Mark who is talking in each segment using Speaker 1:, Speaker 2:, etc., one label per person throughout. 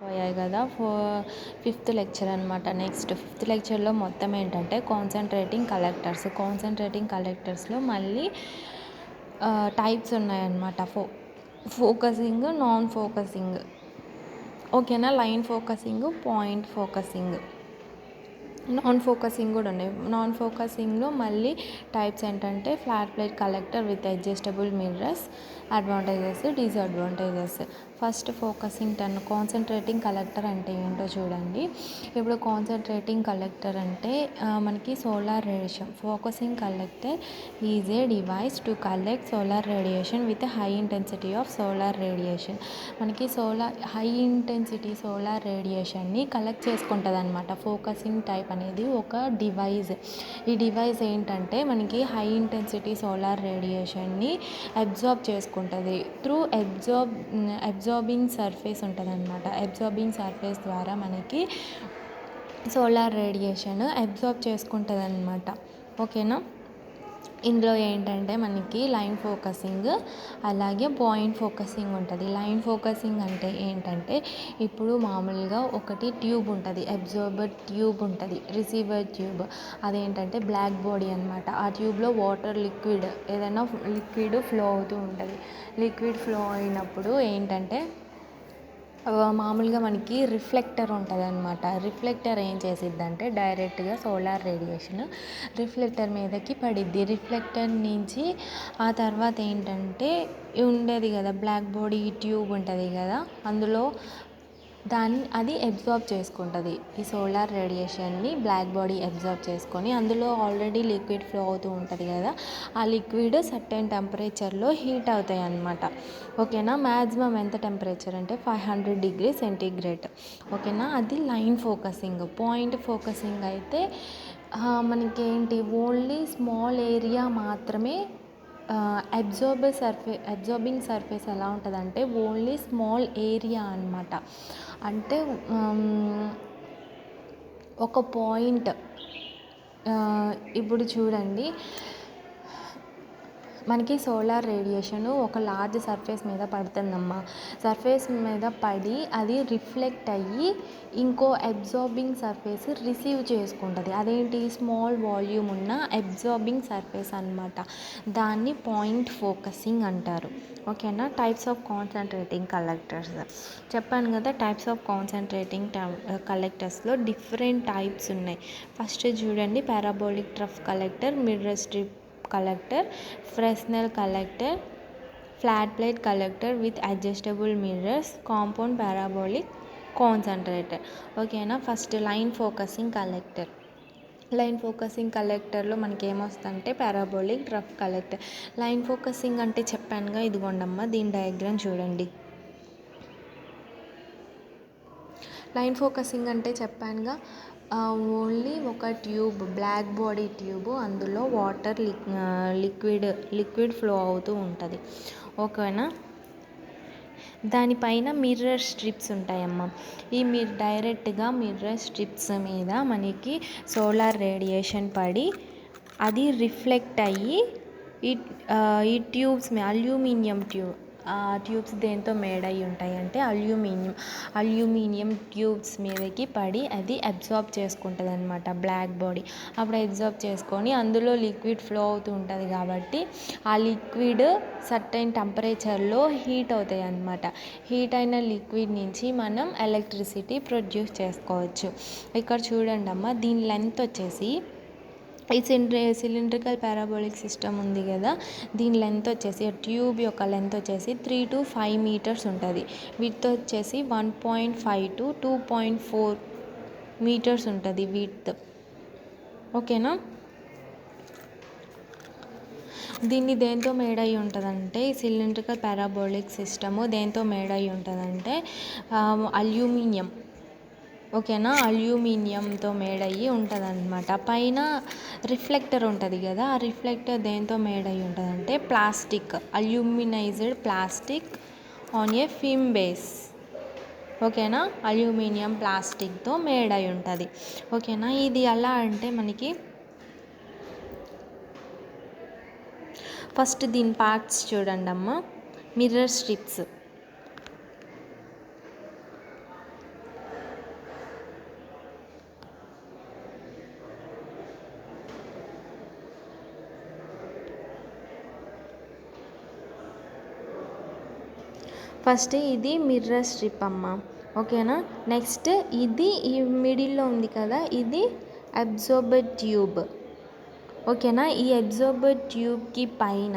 Speaker 1: పోయాయి కదా fifth lecture అనమాట. నెక్స్ట్ ఫిఫ్త్ లెక్చర్లో మొత్తం ఏంటంటే కాన్సన్ట్రేటింగ్ కలెక్టర్స్లో మళ్ళీ టైప్స్ ఉన్నాయన్నమాట. ఫోకసింగ్, నాన్ ఫోకసింగ్, ఓకేనా. Line focusing, point focusing, non focusing కూడా ఉన్నాయి. నాన్ ఫోకసింగ్లో మళ్ళీ టైప్స్ ఏంటంటే flat plate collector with adjustable mirrors, advantages, disadvantages. First focusing concentrating collector అంటే ఏంటో చూడండి. ఇప్పుడు కాన్సన్ట్రేటింగ్ కలెక్టర్ అంటే మనకి solar radiation. Focusing collector is a device to collect solar radiation with high intensity of solar radiation. మనకి high intensity solar రేడియేషన్ని collect చేసుకుంటుంది అనమాట. Focusing type అనేది ఒక డివైస్. ఈ డివైస్ ఏంటంటే మనకి హై ఇంటెన్సిటీ సోలార్ రేడియేషన్ని అబ్జార్బ్ చేసుకుంటుంది త్రూ అబ్జార్బింగ్ సర్ఫేస్ ఉంటుంది అనమాట. అబ్జార్బింగ్ సర్ఫేస్ ద్వారా మనకి సోలార్ రేడియేషన్ అబ్జార్బ్ చేసుకుంటుంది అనమాట, ఓకేనా. ఇందులో ఏంటంటే మనకి లైన్ ఫోకసింగ్ అలాగే పాయింట్ ఫోకసింగ్ ఉంటుంది. లైన్ ఫోకసింగ్ అంటే ఏంటంటే ఇప్పుడు మామూలుగా ఒకటి ట్యూబ్ ఉంటుంది, అబ్జార్బర్ ట్యూబ్ ఉంటుంది, రిసీవర్ ట్యూబ్. అదేంటంటే బ్లాక్ బాడీ అనమాట. ఆ ట్యూబ్లో ఏదైనా లిక్విడ్ ఫ్లో అవుతూ ఉంటుంది. లిక్విడ్ ఫ్లో అయినప్పుడు ఏంటంటే మామూలుగా మనకి రిఫ్లెక్టర్ ఉంటుంది అనమాట. రిఫ్లెక్టర్ ఏం చేసిద్దంటే డైరెక్ట్గా సోలార్ రేడియేషన్ రిఫ్లెక్టర్ మీదకి పడిద్ది. రిఫ్లెక్టర్ నుంచి ఆ తర్వాత ఏంటంటే ఉండేది కదా బ్లాక్ బాడీ ట్యూబ్ ఉంటుంది కదా, అందులో అది అబ్జార్బ్ చేసుకుంటుంది. ఈ సోలార్ రేడియేషన్ని బ్లాక్ బాడీ అబ్జార్బ్ చేసుకొని అందులో ఆల్రెడీ లిక్విడ్ ఫ్లో అవుతూ ఉంటుంది కదా, ఆ లిక్విడ్ సర్టెన్ టెంపరేచర్లో హీట్ అవుతాయి అన్నమాట, ఓకేనా. మ్యాక్సిమం ఎంత టెంపరేచర్ అంటే 500 degrees సెంటీగ్రేడ్, ఓకేనా. అది లైన్ ఫోకసింగ్. పాయింట్ ఫోకసింగ్ అయితే మనకేంటి ఓన్లీ స్మాల్ ఏరియా మాత్రమే అబ్జార్బింగ్ సర్ఫేస్ ఎలా ఉంటుందంటే ఓన్లీ స్మాల్ ఏరియా అనమాట. అంటే ఒక పాయింట్ ఇప్పుడు చూడండి, మనకి సోలార్ రేడియేషన్ ఒక లార్జ్ సర్ఫేస్ మీద పడుతుందమ్మా. సర్ఫేస్ మీద పడి అది రిఫ్లెక్ట్ అయ్యి ఇంకో అబ్జార్బింగ్ సర్ఫేస్ రిసీవ్ చేసుకుంటుంది. అదేంటి స్మాల్ వాల్యూమ్ ఉన్న అబ్జార్బింగ్ సర్ఫేస్ అనమాట. దాన్ని పాయింట్ ఫోకసింగ్ అంటారు, ఓకేనా. టైప్స్ ఆఫ్ కాన్సన్ట్రేటింగ్ కలెక్టర్స్ చెప్పాను కదా. టైప్స్ ఆఫ్ కాన్సన్ట్రేటింగ్ కలెక్టర్స్లో డిఫరెంట్ టైప్స్ ఉన్నాయి. ఫస్ట్ చూడండి, parabolic trough collector, mirror strip collector, Fresnel collector, flat plate collector with adjustable mirrors, compound parabolic concentrator, ఓకేనా. First line focusing collector. Line focusing కలెక్టర్లో మనకి ఏమొస్తుందంటే parabolic trough collector. Line focusing అంటే చెప్పానుగా, ఇదిగోండమ్మా దీని diagram చూడండి. లైన్ ఫోకసింగ్ అంటే చెప్పానుగా, ఓన్లీ ఒక ట్యూబ్, బ్లాక్ బాడీ ట్యూబ్, అందులో వాటర్ లిక్విడ్ ఫ్లో అవుతూ ఉంటుంది, ఓకేనా. దానిపైన మిర్రర్ స్ట్రిప్స్ ఉంటాయమ్మా. డైరెక్ట్గా మిర్రర్ స్ట్రిప్స్ మీద మనకి సోలార్ రేడియేషన్ పడి అది రిఫ్లెక్ట్ అయ్యి ఈ ట్యూబ్స్ అల్యూమినియం ట్యూబ్స్ దేంతో మేడ్ అయ్యి ఉంటాయి అంటే అల్యూమినియం ట్యూబ్స్ మీదకి పడి అది అబ్జార్బ్ చేసుకుంటుంది అనమాట బ్లాక్ బాడీ. అప్పుడు అబ్జార్బ్ చేసుకొని అందులో లిక్విడ్ ఫ్లో అవుతూ ఉంటుంది కాబట్టి ఆ లిక్విడ్ సర్టెన్ టెంపరేచర్లో హీట్ అవుతాయి అన్నమాట. హీట్ అయిన లిక్విడ్ నుంచి మనం ఎలక్ట్రిసిటీ ప్రొడ్యూస్ చేసుకోవచ్చు. ఇక్కడ చూడండి అమ్మ, దీని లెంత్ వచ్చేసి ఈ సిలిండ్రికల్ పారాబోలిక్ సిస్టమ్ ఉంది కదా, దీని లెంత్ వచ్చేసి ట్యూబ్ యొక్క లెంత్ వచ్చేసి 3 to 5 meters ఉంటుంది. విడ్త్ వచ్చేసి 1.5 to 2.4 meters ఉంటుంది విడ్త్, ఓకేనా. దీన్ని దేంతో మేడ్ అయ్యి ఉంటుందంటే ఈ సిలిండ్రికల్ పారాబోలిక్ సిస్టము దేంతో మేడ్ అయ్యి ఉంటుందంటే అల్యూమినియం, ఓకేనా. అల్యూమినియంతో మేడ్ అయ్యి ఉంటుంది అనమాట. పైన రిఫ్లెక్టర్ ఉంటుంది కదా, ఆ రిఫ్లెక్టర్ దేంతో మేడ్ అయ్యి ఉంటుందంటే plastic, aluminised plastic on a film base, ఓకేనా. అల్యూమినియం ప్లాస్టిక్తో మేడ్ అయి ఉంటుంది, ఓకేనా. ఇది ఎలా అంటే మనకి ఫస్ట్ దీని పార్ట్స్ చూడండి అమ్మ. మిర్రర్ స్ట్రిప్స్, ఫస్ట్ ఇది మిర్రర్ స్ట్రిప్ అమ్మ, ఓకేనా. నెక్స్ట్ ఇది ఈ మిడిల్లో ఉంది కదా, ఇది అబ్జార్బర్ ట్యూబ్, ఓకేనా. ఈ అబ్జార్బర్ ట్యూబ్కి పైన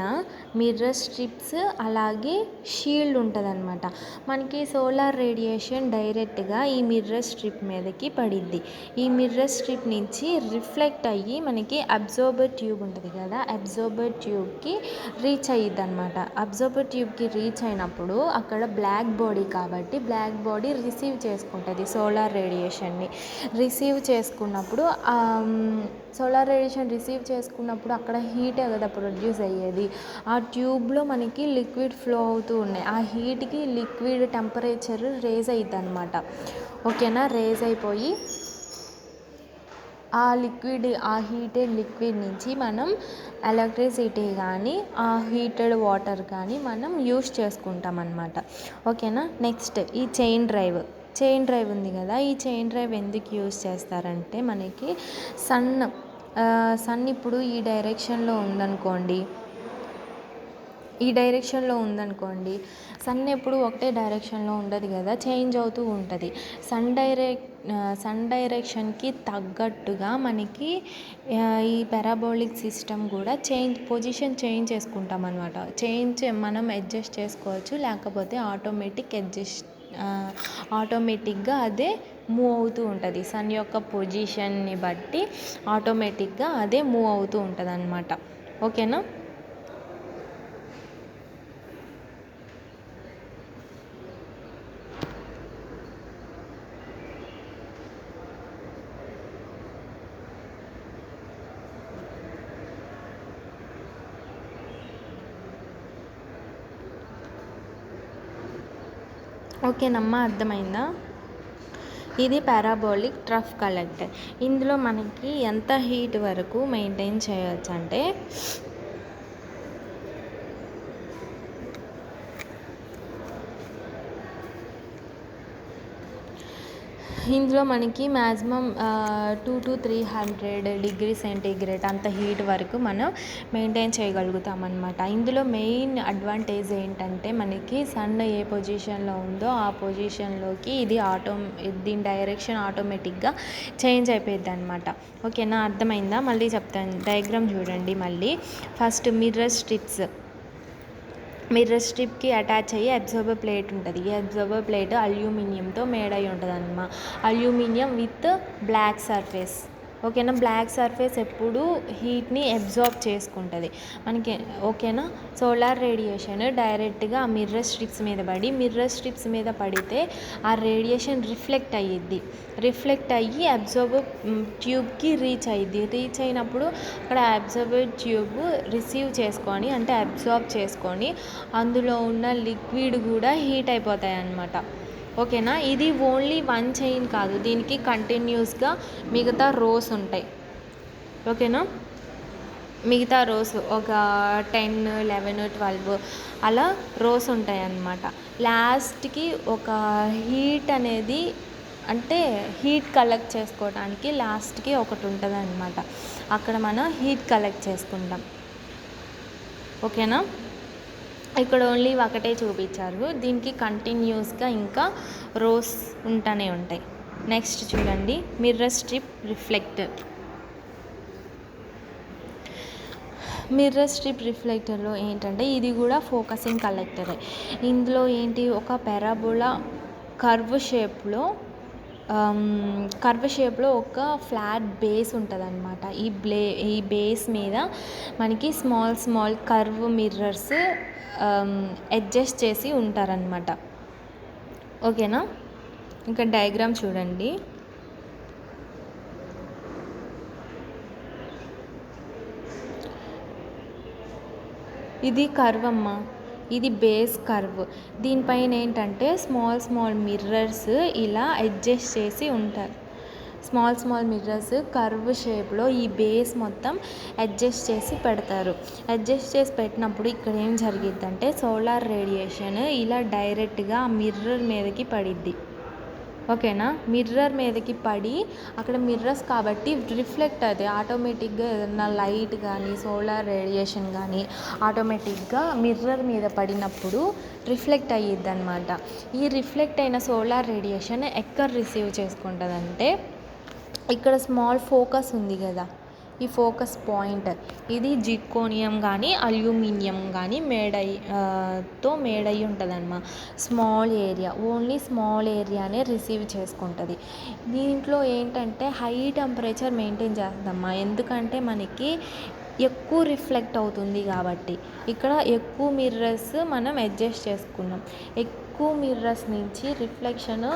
Speaker 1: మిర్రర్ స్ట్రిప్స్ అలాగే షీల్డ్ ఉంటుంది అనమాట. మనకి సోలార్ రేడియేషన్ డైరెక్ట్గా ఈ మిర్రర్ స్ట్రిప్ మీదకి పడిద్ది. ఈ మిర్రర్ స్ట్రిప్ నుంచి రిఫ్లెక్ట్ అయ్యి మనకి అబ్జార్బర్ ట్యూబ్ ఉంటుంది కదా, అబ్జార్బర్ ట్యూబ్కి రీచ్ అయ్యిద్ది అనమాట. అబ్జార్బర్ ట్యూబ్కి రీచ్ అయినప్పుడు అక్కడ బ్లాక్ బాడీ కాబట్టి బ్లాక్ బాడీ రిసీవ్ చేసుకుంటుంది సోలార్ రేడియేషన్ని. రిసీవ్ చేసుకున్నప్పుడు సోలార్ రేడియేషన్ రిసీవ్ చేసుకున్నప్పుడు అక్కడ హీటే కదా ప్రొడ్యూస్ అయ్యేది. ఆ ట్యూబ్లో మనకి లిక్విడ్ ఫ్లో అవుతూ ఉన్నాయి. ఆ హీట్కి లిక్విడ్ టెంపరేచర్ రేజ్ అవుతుంది అనమాట, ఓకేనా. రేజ్ అయిపోయి ఆ హీటెడ్ లిక్విడ్ నుంచి మనం ఎలక్ట్రిసిటీ కానీ ఆ హీటెడ్ వాటర్ కానీ మనం యూస్ చేసుకుంటాం అన్నమాట, ఓకేనా. నెక్స్ట్ ఈ చైన్ డ్రైవ్ ఉంది కదా, ఈ చైన్ డ్రైవ్ ఎందుకు యూస్ చేస్తారంటే మనకి సన్ ఇప్పుడు ఈ డైరెక్షన్లో ఉందనుకోండి, సన్ ఎప్పుడు ఒకటే డైరెక్షన్లో ఉండదు కదా, చేంజ్ అవుతూ ఉంటుంది. సన్ డైరెక్షన్కి తగ్గట్టుగా మనకి ఈ పారాబోలిక్ సిస్టమ్ కూడా పొజిషన్ చేంజ్ చేసుకుంటాం అనమాట. మనం అడ్జస్ట్ చేసుకోవచ్చు, లేకపోతే ఆటోమేటిక్గా అదే మూవ్ అవుతూ ఉంటుంది. సన్ యొక్క పొజిషన్ని బట్టి ఆటోమేటిక్గా అదే మూవ్ అవుతూ ఉంటుంది అన్నమాట, ఓకేనా. ఓకేనమ్మా, అర్థమైందా. ఇది పారాబోలిక్ ట్రఫ్ కలెక్టర్. ఇందులో మనకి ఎంత హీట్ వరకు మెయింటైన్ చేయవచ్చు అంటే ఇందులో మనకి మ్యాక్సిమం 200 to 300 డిగ్రీ సెంటీగ్రేడ్ అంత హీట్ వరకు మనం మెయింటైన్ చేయగలుగుతాం అన్నమాట. ఇందులో మెయిన్ అడ్వాంటేజ్ ఏంటంటే మనకి సన్ ఏ పొజిషన్లో ఉందో ఆ పొజిషన్లోకి దీని డైరెక్షన్ ఆటోమేటిక్గా చేంజ్ అయిపోయింది అనమాట, ఓకేనా. అర్థమైందా. మళ్ళీ చెప్తాను, డయాగ్రామ్ చూడండి మళ్ళీ. ఫస్ట్ మిర్రర్ స్ట్రిప్కి అటాచ్ అయ్యి అబ్జార్బర్ ప్లేట్ ఉంటుంది. ఈ అబ్జార్బర్ ప్లేట్ అల్యూమినియంతో మేడ్ అయి ఉంటుంది అన్నమాట. అల్యూమినియం విత్ బ్లాక్ సర్ఫేస్, ఓకేనా. బ్లాక్ సర్ఫేస్ ఎప్పుడు హీట్ని అబ్జార్బ్ చేసుకుంటుంది మనకి, ఓకేనా. సోలార్ రేడియేషన్ డైరెక్ట్గా ఆ మిర్రర్ స్ట్రిప్స్ మీద పడితే ఆ రేడియేషన్ రిఫ్లెక్ట్ అయ్యి అబ్జార్బర్ ట్యూబ్కి రీచ్ అయినప్పుడు అక్కడ అబ్జార్బర్ ట్యూబ్ రిసీవ్ చేసుకొని అంటే అబ్జార్బ్ చేసుకొని అందులో ఉన్న లిక్విడ్ కూడా హీట్ అయిపోతాయి అన్నమాట, ఓకేనా. ఇది ఓన్లీ వన్ చైన్ కాదు, దీనికి కంటిన్యూస్గా మిగతా రోస్ ఉంటాయి, ఓకేనా. మిగతా రోస్ ఒక 10, 11, 12 అలా రోస్ ఉంటాయి అన్నమాట. లాస్ట్కి ఒక హీట్ అనేది అంటే హీట్ కలెక్ట్ చేసుకోవడానికి లాస్ట్కి ఒకటి ఉంటుంది అన్నమాట. అక్కడ మనం హీట్ కలెక్ట్ చేసుకుంటాం, ఓకేనా. ఇక్కడ ఓన్లీ ఒకటే చూపించారు, దీనికి కంటిన్యూస్గా ఇంకా రోస్ ఉంటూనే ఉంటాయి. నెక్స్ట్ చూడండి, మిర్రర్ స్ట్రిప్ రిఫ్లెక్టర్లో ఏంటంటే ఇది కూడా ఫోకసింగ్ కలెక్టరే. ఇందులో ఏంటి, ఒక పారాబోలా కర్వ్ షేప్లో ఒక ఫ్లాట్ బేస్ ఉంటుంది అనమాట. ఈ బేస్ మీద మనకి స్మాల్ కర్వ్ మిర్రర్స్ అడ్జస్ట్ చేసి ఉంటారనమాట, ఓకేనా. ఇంకా డయాగ్రామ్ చూడండి. ఇది కర్వ్ అమ్మ, ఇది బేస్ కర్వ్. దీనిపైన ఏంటంటే స్మాల్ మిర్రర్స్ ఇలా అడ్జస్ట్ చేసి ఉంటారు. స్మాల్ మిర్రర్స్ కర్వ్ షేప్లో ఈ బేస్ మొత్తం అడ్జస్ట్ చేసి పెడతారు. అడ్జస్ట్ చేసి పెట్టినప్పుడు ఇక్కడ ఏం జరిగిద్దంటే సోలార్ రేడియేషన్ ఇలా డైరెక్ట్గా మిర్రర్ మీదకి పడిద్ది, ఓకేనా. మిర్రర్ మీదకి పడి అక్కడ మిర్రర్స్ కాబట్టి రిఫ్లెక్ట్ అవుతాయి ఆటోమేటిక్గా. ఏదన్నా లైట్ కానీ సోలార్ రేడియేషన్ కానీ ఆటోమేటిక్గా మిర్రర్ మీద పడినప్పుడు రిఫ్లెక్ట్ అయ్యిద్ది అనమాట. ఈ రిఫ్లెక్ట్ అయిన సోలార్ రేడియేషన్ ఎక్కడ రిసీవ్ చేసుకుంటుందంటే ఇక్కడ స్మాల్ ఫోకస్ ఉంది కదా, ఈ ఫోకస్ పాయింట్, ఇది జిర్కోనియం కానీ అల్యూమినియం కానీ మేడ్ అయ్యి ఉంటుందన్నమాట. స్మాల్ ఏరియా, ఓన్లీ స్మాల్ ఏరియానే రిసీవ్ చేసుకుంటుంది. దీంట్లో ఏంటంటే హై టెంపరేచర్ మెయింటైన్ చేస్తుందమ్మా, ఎందుకంటే మనకి ఎక్కువ రిఫ్లెక్ట్ అవుతుంది కాబట్టి. ఇక్కడ ఎక్కువ మిర్రర్స్ మనం అడ్జస్ట్ చేసుకున్నాం. ఎక్కువ మిర్రర్స్ నుంచి రిఫ్లెక్షన్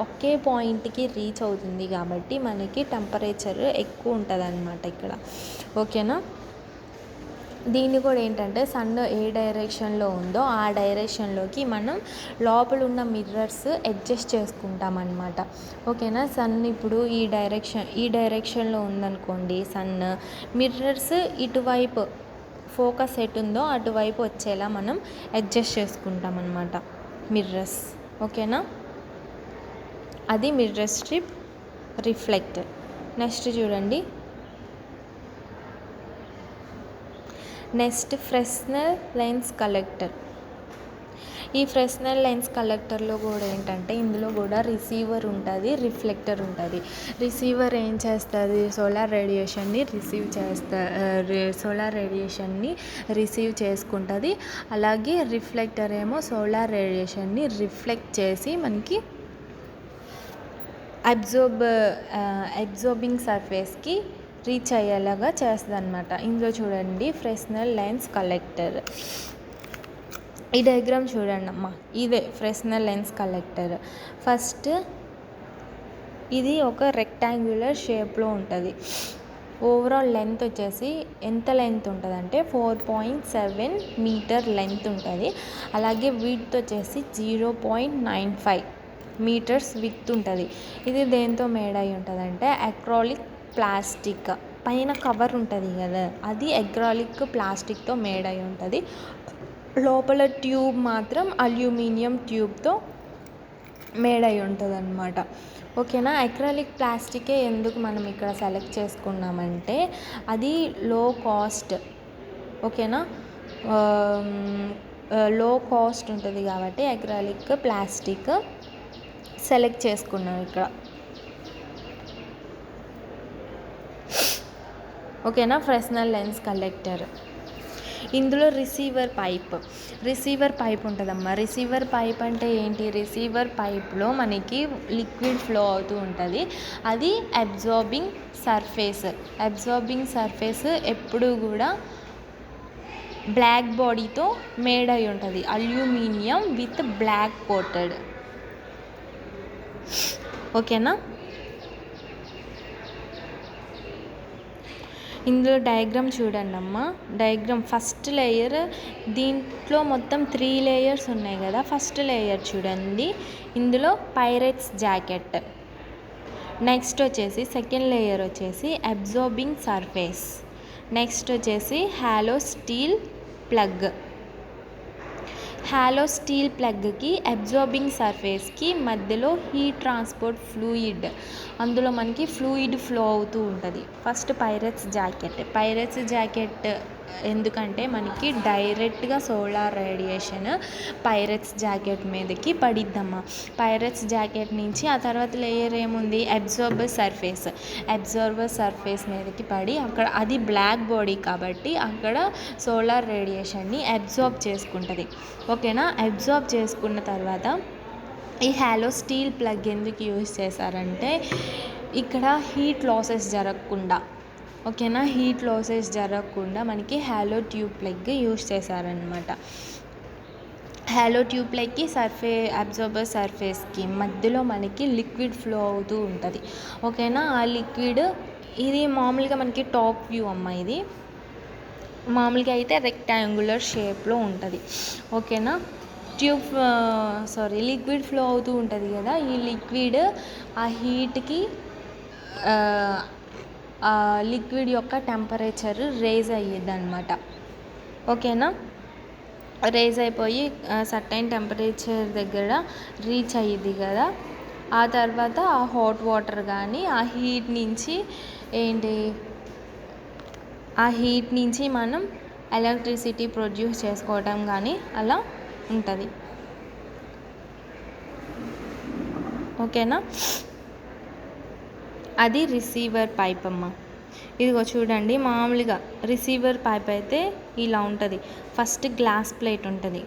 Speaker 1: ఒకే పాయింట్కి రీచ్ అవుతుంది కాబట్టి మనకి టెంపరేచర్ ఎక్కువ ఉంటుంది అన్నమాట ఇక్కడ. ఓకేనా. దీన్ని కూడా ఏంటంటే సన్ ఏ డైరెక్షన్లో ఉందో ఆ డైరెక్షన్లోకి మనం లోపల ఉన్న మిర్రర్స్ అడ్జస్ట్ చేసుకుంటాం అన్నమాట. ఓకేనా. సన్ ఇప్పుడు ఈ డైరెక్షన్లో ఉందనుకోండి సన్, మిర్రర్స్ ఇటువైపు ఫోకస్ ఎటు ఉందో అటువైపు వచ్చేలా మనం అడ్జస్ట్ చేసుకుంటాం అన్నమాట మిర్రర్స్. ఓకేనా. అది మిర్రర్ స్ట్రిప్ రిఫ్లెక్ట్. నెక్స్ట్ చూడండి, నెక్స్ట్ ఫ్రెస్నెల్ లెన్స్ కలెక్టర్. ఈ ఫ్రెస్నెల్ లెన్స్ కలెక్టర్లో కూడా ఏంటంటే ఇందులో కూడా రిసీవర్ ఉంటుంది, రిఫ్లెక్టర్ ఉంటుంది. రిసీవర్ ఏం చేస్తుంది, సోలార్ రేడియేషన్ని రిసీవ్ చేసుకుంటుంది. అలాగే రిఫ్లెక్టర్ ఏమో సోలార్ రేడియేషన్ని రిఫ్లెక్ట్ చేసి మనకి అబ్జార్బింగ్ సర్ఫేస్కి రీచ్ అయ్యేలాగా చేస్తుంది అనమాట. ఇందులో చూడండి ఫ్రెస్నెల్ లెన్స్ కలెక్టర్. ఈ డయాగ్రామ్ చూడండి అమ్మా, ఇదే ఫ్రెస్నెల్ లెన్స్ కలెక్టర్. ఫస్ట్ ఇది ఒక రెక్టాంగులర్ షేప్లో ఉంటుంది. ఓవరాల్ లెంత్ వచ్చేసి ఎంత లెంత్ ఉంటుంది అంటే 4.7 మీటర్ లెంత్ ఉంటుంది. అలాగే విడ్త్ వచ్చేసి 0.95 మీటర్స్ విడ్త్ ఉంటుంది. ఇది దేంతో మేడ్ అయి ఉంటుంది అంటే అక్రాలిక్ ప్లాస్టిక్, పైన కవర్ ఉంటుంది కదా అది అక్రాలిక్ ప్లాస్టిక్తో మేడ్ అయి ఉంటుంది. లోపల ట్యూబ్ మాత్రం అల్యూమినియం ట్యూబ్తో మేడ్ అయి ఉంటుంది అన్నమాట. ఓకేనా. అక్రాలిక్ ప్లాస్టికే ఎందుకు మనం ఇక్కడ సెలెక్ట్ చేసుకున్నామంటే అది లో కాస్ట్. ఓకేనా. లో కాస్ట్ ఉంటుంది కాబట్టి అక్రాలిక్ ప్లాస్టిక్ సెలెక్ట్ చేసుకున్నాం ఇక్కడ. ఓకేనా. Fresnel lens collector. ఇందులో రిసీవర్ పైప్ ఉంటుందమ్మా. రిసీవర్ పైప్ అంటే ఏంటి, రిసీవర్ పైప్లో మనకి లిక్విడ్ ఫ్లో అవుతూ ఉంటుంది. అది అబ్జార్బింగ్ సర్ఫేస్ ఎప్పుడు కూడా బ్లాక్ బాడీతో మేడ్ అయి ఉంటుంది, అల్యూమినియం విత్ బ్లాక్ కోటెడ్. ఓకేనా. ఇందులో డయాగ్రామ్ చూడండి అమ్మ. డయాగ్రామ్ ఫస్ట్ లేయర్, దీంట్లో మొత్తం 3 లేయర్స్ ఉన్నాయి కదా. ఫస్ట్ లేయర్ చూడండి, ఇందులో పైరెట్స్ జాకెట్. నెక్స్ట్ వచ్చేసి సెకండ్ లేయర్ వచ్చేసి అబ్జార్బింగ్ సర్ఫేస్. నెక్స్ట్ వచ్చేసి హాలో స్టీల్ ప్లగ్కి అబ్జార్బింగ్ సర్ఫేస్కి మధ్యలో హీట్ ట్రాన్స్పోర్ట్ ఫ్లూయిడ్, అందులో మనకి ఫ్లూయిడ్ ఫ్లో అవుతూ ఉంటుంది. ఫస్ట్ పైరెట్స్ జాకెట్ ఎందుకంటే మనకి డైరెక్ట్గా సోలార్ రేడియేషన్ పైరెట్స్ జాకెట్ మీదకి పడిద్దమ్మా. పైరెట్స్ జాకెట్ నుంచి ఆ తర్వాత లేయర్ ఏముంది, అబ్జార్బర్ సర్ఫేస్ మీదకి పడి అక్కడ అది బ్లాక్ బాడీ కాబట్టి అక్కడ సోలార్ రేడియేషన్ని అబ్జార్బ్ చేసుకుంటుంది. ఓకేనా. అబ్జార్బ్ చేసుకున్న తర్వాత ఈ హాలో స్టీల్ ప్లగ్ ఎందుకు యూజ్ చేశారంటే ఇక్కడ హీట్ లాసెస్ జరగకుండా, ఓకేనా, హీట్ లాసెస్ జరగకుండా మనకి హాలో ట్యూబ్ ప్లగ్ యూజ్ చేశారనమాట. హాలో ట్యూబ్ ప్లగ్కి అబ్జార్బర్ సర్ఫేస్కి మధ్యలో మనకి లిక్విడ్ ఫ్లో అవుతూ ఉంటుంది. ఓకేనా. ఆ లిక్విడ్ ఇది మామూలుగా మనకి టాప్ వ్యూ అమ్మ. ఇది మామూలుగా అయితే రెక్టాంగులర్ షేప్లో ఉంటుంది. ఓకేనా. లిక్విడ్ ఫ్లో అవుతూ ఉంటుంది కదా. ఈ లిక్విడ్ ఆ హీట్కి లిక్విడ్ యొక్క టెంపరేచర్ రేజ్ అయ్యిద్ది అనమాట. ఓకేనా. రేజ్ అయిపోయి సర్టైన్ టెంపరేచర్ దగ్గర రీచ్ అయ్యిద్ది కదా. ఆ తర్వాత ఆ హాట్ వాటర్ కానీ ఆ హీట్ నుంచి మనం ఎలక్ట్రిసిటీ ప్రొడ్యూస్ చేసుకోవటం కానీ అలా ఉంటుంది. ఓకేనా? అది రిసీవర్ పైప్ అమ్మ. ఇదిగో చూడండి, మామూలుగా రిసీవర్ పైప్ అయితే ఇలా ఉంటుంది. ఫస్ట్ గ్లాస్ ప్లేట్ ఉంటుంది.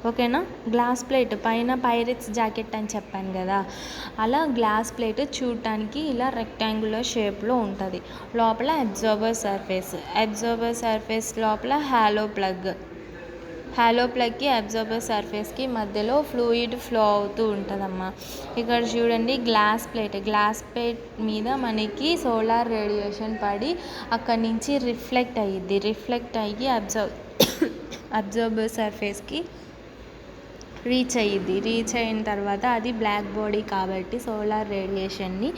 Speaker 1: ఓకేనా? గ్లాస్ ప్లేట్ పైన పైరెట్స్ జాకెట్ అని చెప్పాను కదా, అలా గ్లాస్ ప్లేట్ చూడటానికి ఇలా రెక్టాంగులర్ షేప్లో ఉంటుంది. లోపల అబ్జార్బర్ సర్ఫేస్ లోపల హాలో ప్లగ్కి అబ్జార్బర్ సర్ఫేస్కి మధ్యలో ఫ్లూయిడ్ ఫ్లో అవుతూ ఉంటుందమ్మా. ఇక్కడ చూడండి, గ్లాస్ ప్లేట్ మీద మనకి సోలార్ రేడియేషన్ పడి అక్కడి నుంచి రిఫ్లెక్ట్ అయ్యి అబ్జార్బర్ సర్ఫేస్కి రీచ్ అయిన తర్వాత అది బ్లాక్ బాడీ కాబట్టి సోలార్ రేడియేషన్ని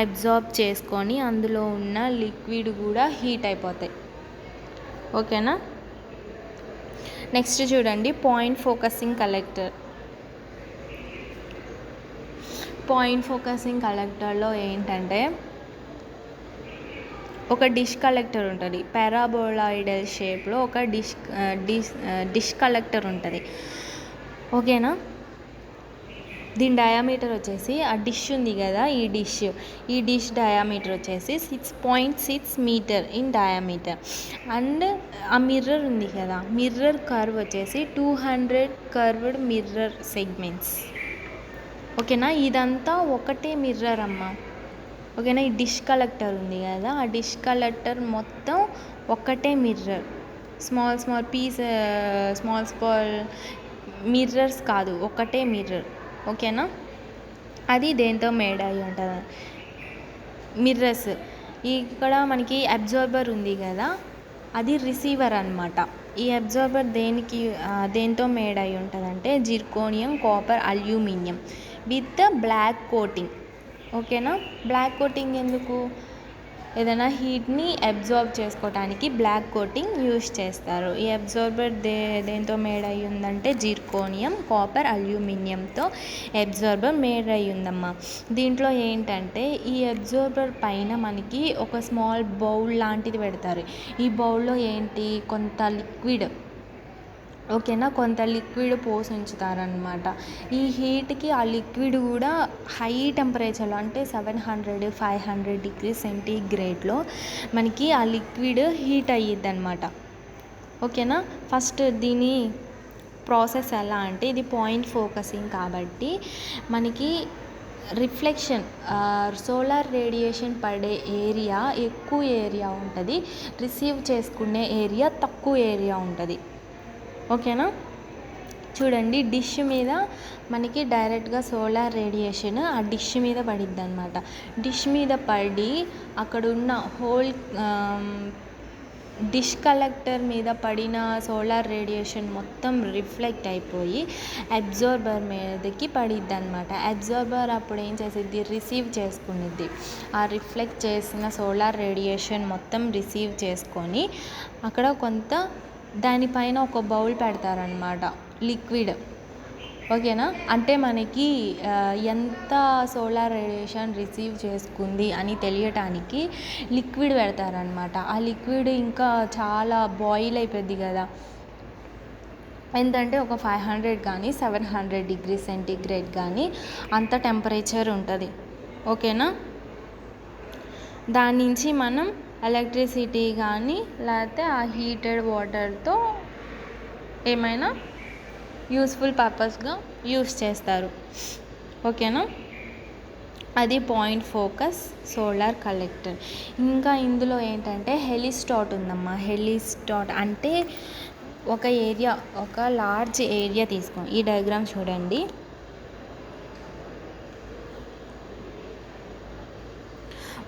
Speaker 1: అబ్జార్బ్ చేసుకొని అందులో ఉన్న లిక్విడ్ కూడా హీట్ అయిపోతాయి. ఓకేనా? నెక్స్ట్ చూడండి, పాయింట్ ఫోకసింగ్ కలెక్టర్లో ఏంటంటే ఒక డిష్ కలెక్టర్ ఉంటుంది. పారాబోలాయిడల్ షేప్లో ఒక డిష్ కలెక్టర్ ఉంటుంది. ఓకేనా? దీని డయామీటర్ వచ్చేసి, ఆ డిష్ ఉంది కదా, ఈ డిష్ డయామీటర్ వచ్చేసి 6.6 మీటర్ ఇన్ డయామీటర్. అండ్ ఆ మిర్రర్ ఉంది కదా, మిర్రర్ కర్వ్ వచ్చేసి 200 కర్వ్డ్ మిర్రర్ సెగ్మెంట్స్. ఓకేనా? ఇదంతా ఒకటే మిర్రర్ అమ్మ. ఓకేనా? ఈ డిష్ కలెక్టర్ ఉంది కదా, ఆ డిష్ కలెక్టర్ మొత్తం ఒకటే మిర్రర్. స్మాల్ మిర్రర్స్ కాదు, ఒకటే మిర్రర్. ఓకేనా? అది దేంతో మేడ్ అయి ఉంటుంది? మిర్రర్స్. ఇక్కడ మనకి అబ్జార్బర్ ఉంది కదా, అది రిసీవర్ అన్నమాట. ఈ అబ్జార్బర్ దేంతో మేడ్ అయి ఉంటుంది అంటే zirconium, copper, aluminium with black coating. ఓకేనా? బ్లాక్ కోటింగ్ ఎందుకు? ఏదైనా హీట్ని అబ్జార్బ్ చేసుకోవడానికి బ్లాక్ కోటింగ్ యూజ్ చేస్తారు. ఈ అబ్జార్బర్ దేంతో మేడ్ అయ్యి ఉందంటే జిర్కోనియం, కాపర్, అల్యూమినియంతో అబ్జార్బర్ మేడ్ అయ్యి ఉందమ్మా. దీంట్లో ఏంటంటే ఈ అబ్జార్బర్ పైన మనకి ఒక స్మాల్ బౌల్ లాంటిది పెడతారు. ఈ బౌల్లో కొంత లిక్విడ్, ఓకేనా, కొంత లిక్విడ్ పోసి ఉంచుతారనమాట. ఈ హీట్కి ఆ లిక్విడ్ కూడా హై టెంపరేచర్లో అంటే 700-500 డిగ్రీ సెంటీగ్రేడ్లో మనకి ఆ లిక్విడ్ హీట్ అయ్యిద్ది అనమాట. ఓకేనా? ఫస్ట్ దీని ప్రాసెస్ ఎలా అంటే, ఇది పాయింట్ ఫోకసింగ్ కాబట్టి మనకి రిఫ్లెక్షన్, సోలార్ రేడియేషన్ పడే ఏరియా ఎక్కువ ఏరియా ఉంటుంది, రిసీవ్ చేసుకునే ఏరియా తక్కువ ఏరియా ఉంటుంది. ఓకేనా? చూడండి, డిష్ మీద మనకి డైరెక్ట్గా సోలార్ రేడియేషన్ ఆ డిష్ మీద పడిద్ది అనమాట. డిష్ మీద పడి అక్కడున్న హోల్ డిష్ కలెక్టర్ మీద పడిన సోలార్ రేడియేషన్ మొత్తం రిఫ్లెక్ట్ అయిపోయి అబ్జార్బర్ మీదకి పడిద్ది అనమాట. అబ్జార్బర్ అప్పుడు ఏం చేసిద్ది? రిసీవ్ చేసుకునిద్ది. ఆ రిఫ్లెక్ట్ చేసిన సోలార్ రేడియేషన్ మొత్తం రిసీవ్ చేసుకొని అక్కడ కొంత దానిపైన ఒక బౌల్ పెడతారనమాట, లిక్విడ్. ఓకేనా? అంటే మనకి ఎంత సోలార్ రేడియేషన్ రిసీవ్ చేసుకుంది అని తెలియటానికి లిక్విడ్ పెడతారనమాట. ఆ లిక్విడ్ ఇంకా చాలా బాయిల్ అయిపోద్ది కదా, ఏంటంటే ఒక 500 కానీ 700 డిగ్రీ సెంటీగ్రేడ్ కానీ అంత టెంపరేచర్ ఉంటుంది. ఓకేనా? దాని నుంచి మనం ఎలక్ట్రిసిటీ కానీ లేకపోతే ఆ హీటెడ్ వాటర్తో ఏమైనా యూస్ఫుల్ పర్పస్గా యూస్ చేస్తారు. ఓకేనా? అది పాయింట్ ఫోకస్ సోలార్ కలెక్టర్. ఇంకా ఇందులో ఏంటంటే హెలిస్టాట్ ఉందమ్మా. హెలిస్టాట్ అంటే ఒక లార్జ్ ఏరియా తీసుకోండి. ఈ డయాగ్రామ్ చూడండి.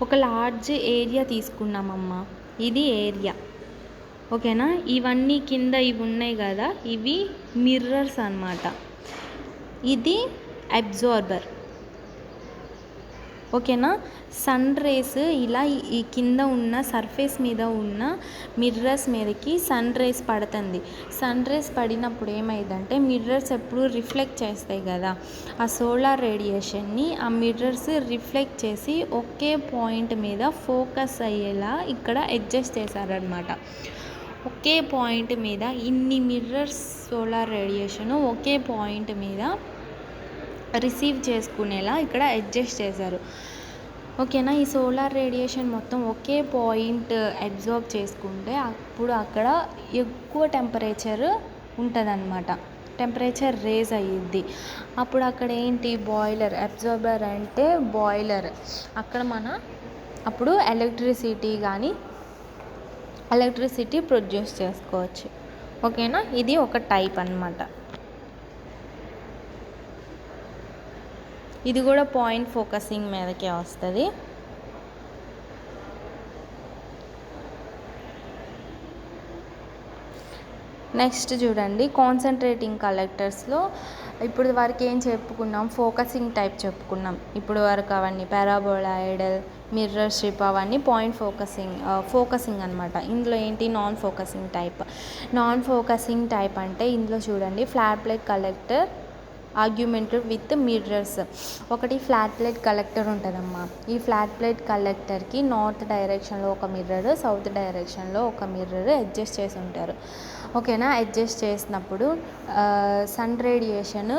Speaker 1: ఒక లార్జ్ ఏరియా తీసుకున్నామమ్మా, ఇది ఏరియా. ఓకేనా? ఇవన్నీ కింద ఇవి ఉన్నాయి కదా, ఇవి మిర్రర్స్ అన్నమాట. ఇది అబ్జార్బర్. ఓకేనా. సన్ రేస్ ఇలా ఈ కింద ఉన్న సర్ఫేస్ మీద ఉన్న మిర్రర్స్ మీదకి సన్ రేస్ పడుతుంది. సన్ రేస్ పడినప్పుడు ఏమైందంటే మిర్రర్స్ ఎప్పుడు రిఫ్లెక్ట్ చేస్తాయి కదా, ఆ సోలార్ రేడియేషన్ని ఆ మిర్రర్స్ రిఫ్లెక్ట్ చేసి ఒకే పాయింట్ మీద ఫోకస్ అయ్యేలా ఇక్కడ అడ్జస్ట్ చేశారనమాట. ఒకే పాయింట్ మీద ఇన్ని మిర్రర్స్ సోలార్ రేడియేషను ఒకే పాయింట్ మీద రిసీవ్ చేసుకునేలా ఇక్కడ అడ్జస్ట్ చేశారు. ఓకేనా. ఈ సోలార్ రేడియేషన్ మొత్తం ఒకే పాయింట్ అబ్జార్బ్ చేసుకుంటే అప్పుడు అక్కడ ఎక్కువ టెంపరేచర్ ఉంటుందన్నమాట, టెంపరేచర్ రేజ్ అయ్యిద్ది. అప్పుడు అక్కడ ఏంటి బాయిలర్, అబ్జార్బర్ అంటే బాయిలర్. అక్కడ అప్పుడు ఎలక్ట్రిసిటీ ప్రొడ్యూస్ చేసుకోవచ్చు. ఓకేనా. ఇది ఒక టైప్ అన్నమాట. ఇది కూడా పాయింట్ ఫోకసింగ్ మీదకే వస్తుంది. నెక్స్ట్ చూడండి, కాన్సన్ట్రేటింగ్ కలెక్టర్స్లో ఇప్పుడు వరకు ఏం చెప్పుకున్నాం, ఫోకసింగ్ టైప్ చెప్పుకున్నాం. ఇప్పుడు వరకు అవన్నీ పారాబోలాయిడ్, మిర్రర్ స్ట్రిప్ అవన్నీ పాయింట్ ఫోకసింగ్ అనమాట. ఇందులో ఏంటి నాన్ ఫోకసింగ్ టైప్ అంటే ఇందులో చూడండి, flat plate collector argumented with mirrors. ఒకటి ఫ్లాట్ ప్లేట్ కలెక్టర్ ఉంటుందమ్మా. ఈ ఫ్లాట్ ప్లేట్ కలెక్టర్కి నార్త్ డైరెక్షన్లో ఒక మిర్రర్, సౌత్ డైరెక్షన్లో ఒక మిర్రర్ అడ్జస్ట్ చేసి ఉంటారు. ఓకేనా. అడ్జస్ట్ చేసినప్పుడు సన్ రేడియేషన్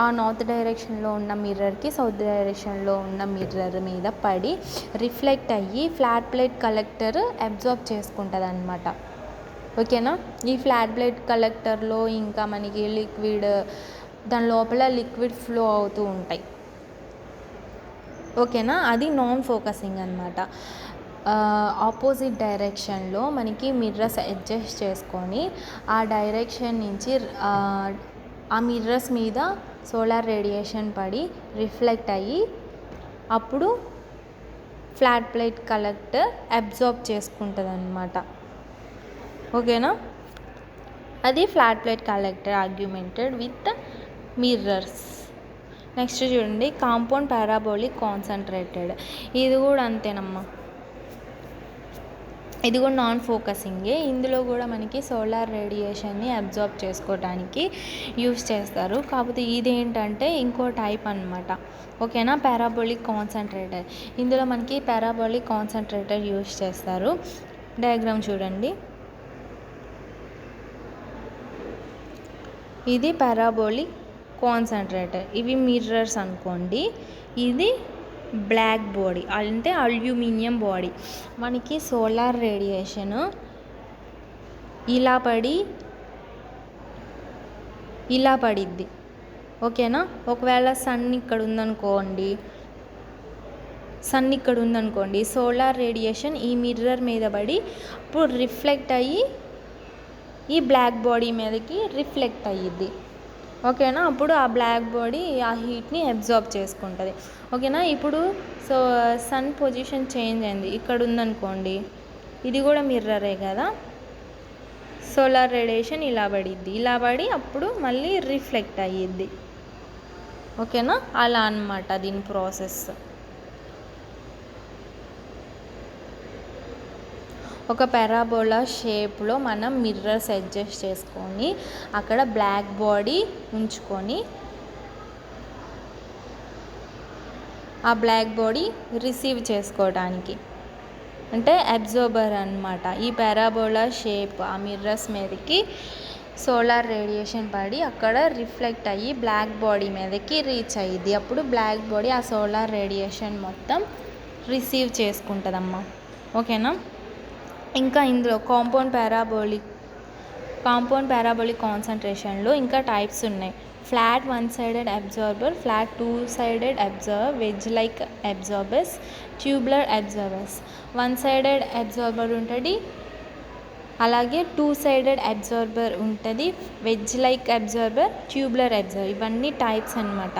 Speaker 1: ఆ నార్త్ డైరెక్షన్లో ఉన్న మిర్రర్కి సౌత్ డైరెక్షన్లో ఉన్న మిర్రర్ మీద పడి రిఫ్లెక్ట్ అయ్యి ఫ్లాట్ ప్లేట్ కలెక్టర్ అబ్జార్బ్ చేసుకుంటుంది అనమాట. ఓకేనా. ఈ ఫ్లాట్ ప్లేట్ కలెక్టర్లో ఇంకా మనకి దాని లోపల లిక్విడ్ ఫ్లో అవుతూ ఉంటాయి. ఓకేనా. అది నాన్ ఫోకసింగ్ అనమాట. ఆపోజిట్ డైరెక్షన్లో మనకి మిర్రర్స్ అడ్జస్ట్ చేసుకొని ఆ డైరెక్షన్ నుంచి ఆ మిర్రర్స్ మీద సోలార్ రేడియేషన్ పడి రిఫ్లెక్ట్ అయ్యి అప్పుడు ఫ్లాట్ ప్లేట్ కలెక్టర్ అబ్జార్బ్ చేసుకుంటుంది అనమాట. ఓకేనా. అది flat plate collector argumented with mirrors. Next చూడండి, కాంపౌండ్ పారాబోలిక్ కాన్సన్ట్రేటెడ్. ఇది కూడా అంతేనమ్మా, ఇది కూడా నాన్ ఫోకసింగే. ఇందులో కూడా మనకి సోలార్ రేడియేషన్ని అబ్జార్బ్ చేసుకోవడానికి యూస్ చేస్తారు. కాకపోతే ఇదేంటంటే ఇంకో టైప్ అనమాట. ఓకేనా. పారాబోలిక్ కాన్సన్ట్రేటర్, ఇందులో మనకి పారాబోలిక్ కాన్సన్ట్రేటర్ యూస్ చేస్తారు. డయాగ్రామ్ చూడండి, ఇది పారాబోలిక్ కాన్సన్ట్రేటర్, ఇవి మిర్రర్స్ అనుకోండి. ఇది బ్లాక్ బాడీ అంటే అల్యూమినియం బాడీ. మనకి సోలార్ రేడియేషన్ ఇలా పడిద్ది. ఓకేనా. ఒకవేళ సన్ ఇక్కడ ఉందనుకోండి, సోలార్ రేడియేషన్ ఈ మిర్రర్ మీద పడి అప్పుడు రిఫ్లెక్ట్ అయ్యి ఈ బ్లాక్ బాడీ మీదకి రిఫ్లెక్ట్ అయ్యిద్ది. ఓకేనా. అప్పుడు ఆ బ్లాక్ బాడీ ఆ హీట్ని అబ్జార్బ్ చేసుకుంటుంది. ఓకేనా. ఇప్పుడు సన్ పొజిషన్ చేంజ్ అయింది, ఇక్కడ ఉందనుకోండి, ఇది కూడా మిర్రరే కదా, సోలార్ రేడియేషన్ ఇలా పడి అప్పుడు మళ్ళీ రిఫ్లెక్ట్ అయ్యిద్ది. ఓకేనా. అలా అన్నమాట దీని ప్రాసెస్. ఒక పారాబోలా షేప్లో మనం మిర్రర్స్ అడ్జస్ట్ చేసుకొని అక్కడ బ్లాక్ బాడీ ఉంచుకొని ఆ బ్లాక్ బాడీ రిసీవ్ చేసుకోవడానికి అంటే అబ్జార్బర్ అన్నమాట. ఈ పారాబోలా షేప్ ఆ మిర్రర్స్ మీదకి సోలార్ రేడియేషన్ పడి అక్కడ రిఫ్లెక్ట్ అయ్యి బ్లాక్ బాడీ మీదకి రీచ్ అయ్యిద్ది. అప్పుడు బ్లాక్ బాడీ ఆ సోలార్ రేడియేషన్ మొత్తం రిసీవ్ చేసుకుంటుందమ్మా. ఓకేనా. ఇంకా ఇందులో కాంపౌండ్ పారాబోలిక్ కాన్సన్ట్రేషన్లో ఇంకా టైప్స్ ఉన్నాయి. Flat one sided absorber, flat two sided absorber, veg like absorbers, tubular absorbers. One sided absorber ఉంటుంది, అలాగే టూ సైడెడ్ అబ్జార్బర్ ఉంటుంది, veg like absorber, tubular absorber. ఇవన్నీ టైప్స్ అనమాట.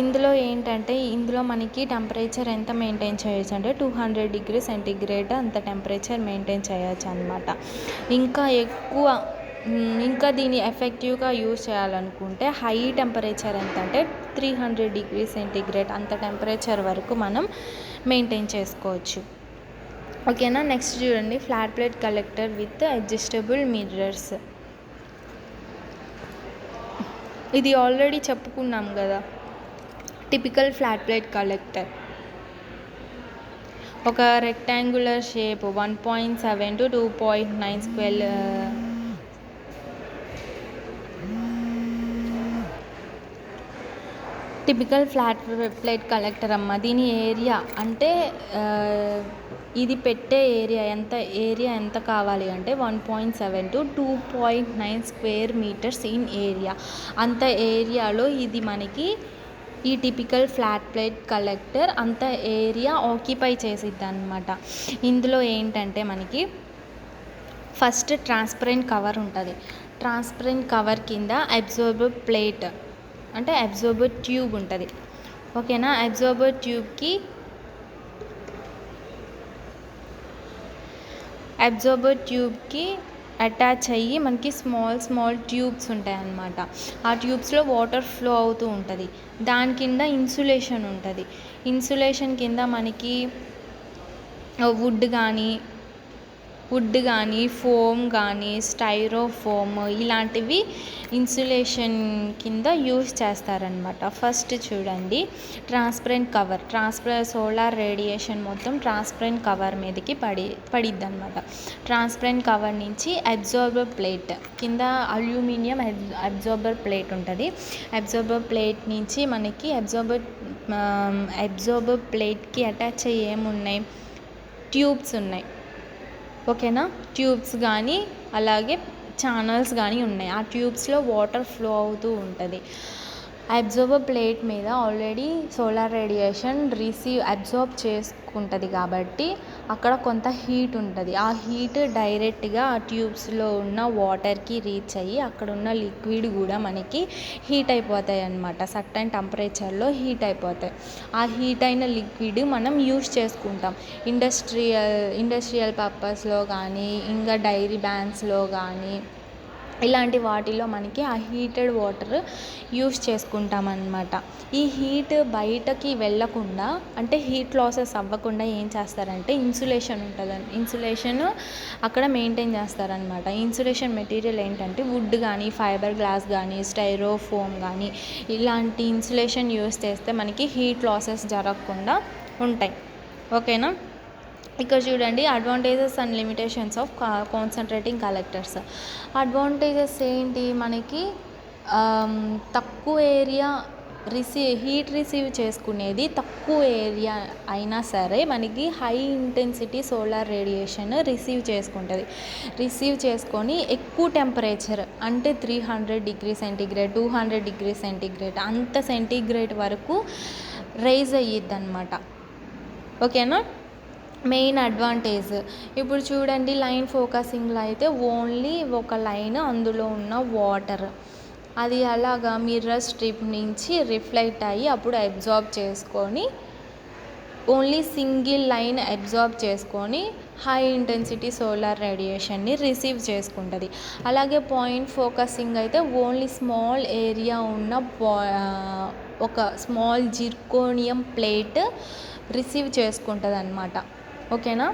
Speaker 1: ఇందులో ఏంటంటే ఇందులో మనకి టెంపరేచర్ ఎంత మెయింటైన్ చేయొచ్చు అంటే 200 డిగ్రీ సెంటీగ్రేడ్ అంత టెంపరేచర్ మెయింటైన్ చేయొచ్చు అనమాట. ఇంకా ఎక్కువ ఇంకా దీన్ని ఎఫెక్టివ్గా యూజ్ చేయాలనుకుంటే హై టెంపరేచర్ ఎంత అంటే 300 డిగ్రీ సెంటీగ్రేడ్ అంత టెంపరేచర్ వరకు మనం మెయింటైన్ చేసుకోవచ్చు. ఓకేనా. నెక్స్ట్ చూడండి, flat plate collector with adjustable mirrors. ఇది ఆల్రెడీ చెప్పుకున్నాం కదా, టిపికల్ ఫ్లాట్ ప్లేట్ కలెక్టర్. ఒక rectangular shape 1.7 to 2.9 square typical flat plate collector అమ్మ. దీని ఏరియా అంటే ఇది పెట్టే ఏరియా ఎంత కావాలి అంటే 1.7 to 2.9 square meters in area. అంత ఏరియాలో ఇది మనకి ఈ టిపికల్ ఫ్లాట్ ప్లేట్ కలెక్టర్ అంత ఏరియా ఆక్యుపై చేసిద్ది అనమాట. ఇందులో ఏంటంటే మనకి ఫస్ట్ ట్రాన్స్పరెంట్ కవర్ ఉంటుంది. ట్రాన్స్పరెంట్ కవర్ కింద అబ్జార్బర్ ప్లేట్ అంటే అబ్జార్బర్ ట్యూబ్ ఉంటుంది. ఓకేనా. అబ్జార్బర్ ట్యూబ్కి అటాచ్ అయ్యి మనకి స్మాల్ ట్యూబ్స్ ఉంటాయి అన్నమాట. ఆ ట్యూబ్స్లో వాటర్ ఫ్లో అవుతూ ఉంటుంది. దాని కింద ఇన్సులేషన్ ఉంటుంది. ఇన్సులేషన్ కింద మనకి వుడ్ కానీ ఫోమ్ కానీ స్టైరోఫోమ్ ఇలాంటివి ఇన్సులేషన్ కింద యూజ్ చేస్తారనమాట. ఫస్ట్ చూడండి, ట్రాన్స్పరెంట్ కవర్. సోలార్ రేడియేషన్ మొత్తం ట్రాన్స్పరెంట్ కవర్ మీదకి పడిద్ది అనమాట. ట్రాన్స్పరెంట్ కవర్ నుంచి అబ్జార్బర్ ప్లేట్ కింద అల్యూమినియం అబ్జార్బర్ ప్లేట్ ఉంటుంది. అబ్జార్బర్ ప్లేట్ నుంచి మనకి అబ్జార్బర్ ప్లేట్కి అటాచ్ అయ్యి ఏమున్నాయి, ట్యూబ్స్ ఉన్నాయి. ఓకేనా. ట్యూబ్స్ కానీ అలాగే ఛానల్స్ కానీ ఉన్నాయి. ఆ ట్యూబ్స్లో వాటర్ ఫ్లో అవుతూ ఉంటుంది. అబ్జార్బర్ ప్లేట్ మీద ఆల్రెడీ సోలార్ రేడియేషన్ అబ్జార్బ్ చేసుకుంటుంది కాబట్టి అక్కడ కొంత హీట్ ఉంటుంది. ఆ హీట్ డైరెక్ట్గా ఆ ట్యూబ్స్లో ఉన్న వాటర్కి రీచ్ అయ్యి అక్కడ ఉన్న లిక్విడ్ కూడా మనకి హీట్ అయిపోతాయి అన్నమాట. సర్టెన్ టెంపరేచర్లో హీట్ అయిపోతాయి. ఆ హీట్ అయిన లిక్విడ్ మనం యూజ్ చేసుకుంటాం ఇండస్ట్రియల్ పర్పస్లో కానీ ఇంకా డైరీ బ్యాన్స్లో కానీ ఇలాంటి వాటిలో మనకి ఆ హీటెడ్ వాటర్ యూస్ చేసుకుంటాం అన్నమాట. ఈ హీట్ బయటకి వెళ్ళకుండా అంటే హీట్ లాసెస్ అవ్వకుండా ఏం చేస్తారంటే ఇన్సులేషన్ ఉంటుందండి. ఇన్సులేషన్ అక్కడ మెయింటైన్ చేస్తారనమాట. ఇన్సులేషన్ మెటీరియల్ ఏంటంటే వుడ్ కానీ ఫైబర్ గ్లాస్ కానీ స్టైరోఫోమ్ కానీ ఇలాంటి ఇన్సులేషన్ యూస్ చేస్తే మనకి హీట్ లాసెస్ జరగకుండా ఉంటాయి. ఓకేనా. ఇక్కడ చూడండి, advantages and limitations of concentrating collectors. Advantages ఏంటి, మనకి తక్కువ ఏరియా హీట్ రిసీవ్ చేసుకునేది తక్కువ ఏరియా అయినా సరే మనకి high intensity solar radiation receive చేసుకొని ఎక్కువ టెంపరేచర్ అంటే 300 డిగ్రీ సెంటీగ్రేడ్ 200 డిగ్రీ సెంటీగ్రేడ్ అంత సెంటీగ్రేడ్ వరకు రైజ్ అయ్యిద్ది అనమాట. ఓకేనా. మెయిన్ అడ్వాంటేజ్ ఇప్పుడు చూడండి, లైన్ ఫోకసింగ్లో అయితే ఓన్లీ ఒక లైన్, అందులో ఉన్న వాటర్ అది అలాగా మిర్రర్ స్ట్రిప్ నుంచి రిఫ్లెక్ట్ అయ్యి అప్పుడు అబ్జార్బ్ చేసుకొని ఓన్లీ సింగిల్ లైన్ అబ్జార్బ్ చేసుకొని హై ఇంటెన్సిటీ సోలార్ రేడియేషన్ని రిసీవ్ చేసుకుంటుంది. అలాగే పాయింట్ ఫోకసింగ్ అయితే ఓన్లీ స్మాల్ ఏరియా ఉన్న ఒక స్మాల్ జిర్కోనియం ప్లేట్ రిసీవ్ చేసుకుంటుంది అన్నమాట. ఓకేనా.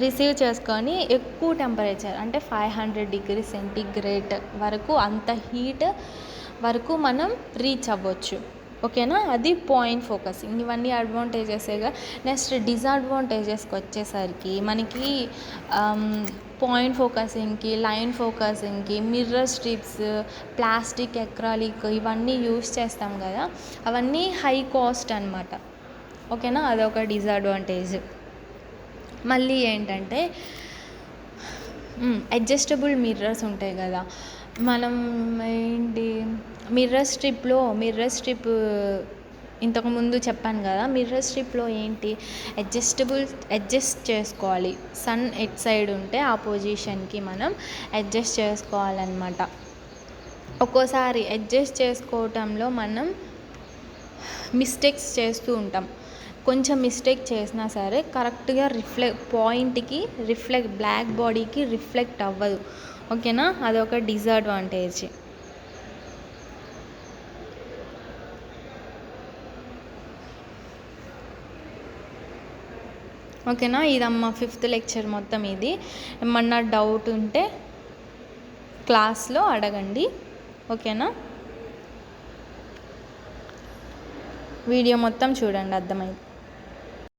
Speaker 1: రిసీవ్ చేసుకొని ఎక్కువ టెంపరేచర్ అంటే 500 డిగ్రీ సెంటీగ్రేడ్ వరకు అంత హీట్ వరకు మనం రీచ్ అవ్వచ్చు. ఓకేనా. అది పాయింట్ ఫోకసింగ్. ఇవన్నీ అడ్వాంటేజెస్గా. నెక్స్ట్ డిసడ్వాంటేజెస్కి వచ్చేసరికి మనకి పాయింట్ ఫోకసింగ్కి లైన్ ఫోకసింగ్కి మిర్రర్ స్ట్రిప్స్ ప్లాస్టిక్ ఎక్రాలిక్ ఇవన్నీ యూస్ చేస్తాం కదా, అవన్నీ హై కాస్ట్ అన్నమాట. ఓకేనా. అదొక డిసడ్వాంటేజ్. మళ్ళీ ఏంటంటే అడ్జస్టబుల్ మిర్రర్స్ ఉంటాయి కదా, మనం ఏంటి మిర్రర్ స్ట్రిప్ ఇంతకుముందు చెప్పాను కదా, మిర్రర్ స్ట్రిప్లో ఏంటి అడ్జస్ట్ చేసుకోవాలి. సన్ ఎట్ సైడ్ ఉంటే ఆ పొజిషన్కి మనం అడ్జస్ట్ చేసుకోవాలన్నమాట. ఒక్కోసారి అడ్జస్ట్ చేసుకోవటంలో మనం మిస్టేక్స్ చేస్తూ ఉంటాం. కొంచెం మిస్టేక్ చేసినా సరే కరెక్ట్గా పాయింట్కి బ్లాక్ బాడీకి రిఫ్లెక్ట్ అవ్వదు. ఓకేనా, అదొక డిసడ్వాంటేజ్. ఓకేనా, ఇదమ్మా 5th లెక్చర్ మొత్తం. ఇది ఏమన్నా డౌట్ ఉంటే క్లాస్లో అడగండి. ఓకేనా, వీడియో మొత్తం చూడండి, అర్థమైంది.